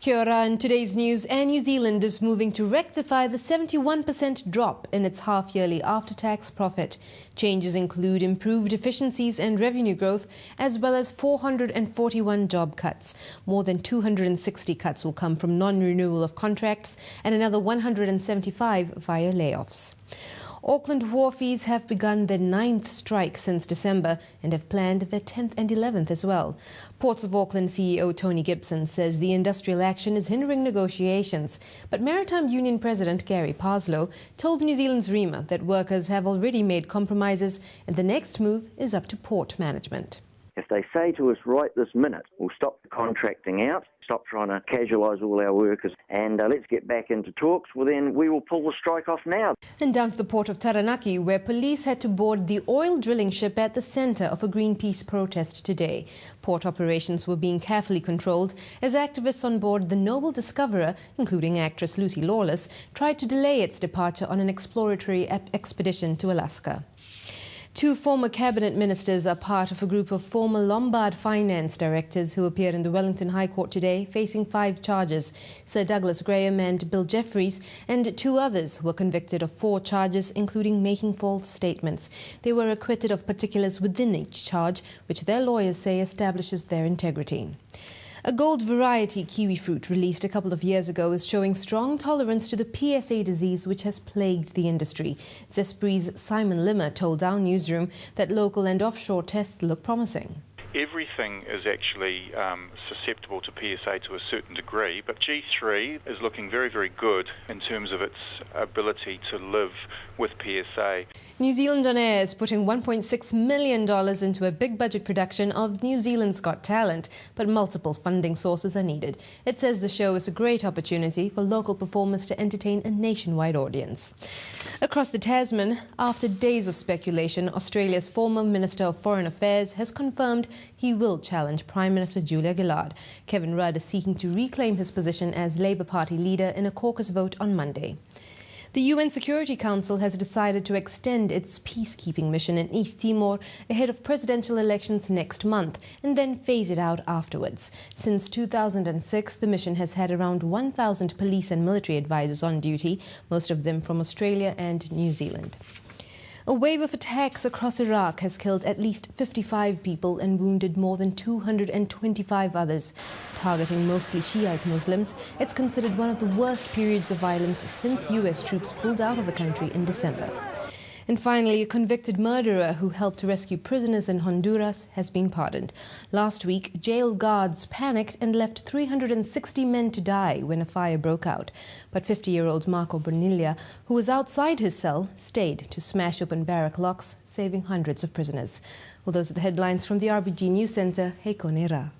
Kia ora. In today's news, Air New Zealand is moving to rectify the 71% drop in its half-yearly after-tax profit. Changes include improved efficiencies and revenue growth, as well as 441 job cuts. More than 260 cuts will come from non-renewal of contracts and another 175 via layoffs. Auckland wharfies have begun their 9th strike since December and have planned their 10th and 11th as well. Ports of Auckland CEO Tony Gibson says the industrial action is hindering negotiations. But Maritime Union President Gary Parslow told New Zealand's REMA that workers have already made compromises and the next move is up to port management. If they say to us right this minute, we'll stop the contracting out, stop trying to casualise all our workers and let's get back into talks, well then we will pull the strike off now. And down to the port of Taranaki, where police had to board the oil drilling ship at the centre of a Greenpeace protest today. Port operations were being carefully controlled as activists on board the Noble Discoverer, including actress Lucy Lawless, tried to delay its departure on an exploratory expedition to Alaska. 2 former cabinet ministers are part of a group of former Lombard finance directors who appeared in the Wellington High Court today facing 5 charges. Sir Douglas Graham and Bill Jeffries and 2 others were convicted of 4 charges, including making false statements. They were acquitted of particulars within each charge, which their lawyers say establishes their integrity. A gold variety kiwi fruit released a couple of years ago is showing strong tolerance to the PSA disease which has plagued the industry. Zespri's Simon Limmer told our newsroom that local and offshore tests look promising. Everything is actually susceptible to PSA to a certain degree, but G3 is looking very, very good in terms of its ability to live with PSA. New Zealand On Air is putting $1.6 million into a big budget production of New Zealand's Got Talent, but multiple funding sources are needed. It says the show is a great opportunity for local performers to entertain a nationwide audience. Across the Tasman, after days of speculation, Australia's former Minister of Foreign Affairs has confirmed he will challenge Prime Minister Julia Gillard. Kevin Rudd is seeking to reclaim his position as Labour Party leader in a caucus vote on Monday. The UN Security Council has decided to extend its peacekeeping mission in East Timor ahead of presidential elections next month and then phase it out afterwards. Since 2006, the mission has had around 1,000 police and military advisors on duty, most of them from Australia and New Zealand. A wave of attacks across Iraq has killed at least 55 people and wounded more than 225 others. Targeting mostly Shi'ite Muslims, it's considered one of the worst periods of violence since US troops pulled out of the country in December. And finally, a convicted murderer who helped to rescue prisoners in Honduras has been pardoned. Last week, jail guards panicked and left 360 men to die when a fire broke out. But 50-year-old Marco Bonilla, who was outside his cell, stayed to smash open barrack locks, saving hundreds of prisoners. Well, those are the headlines from the RBG News Centre. Heiko Nera.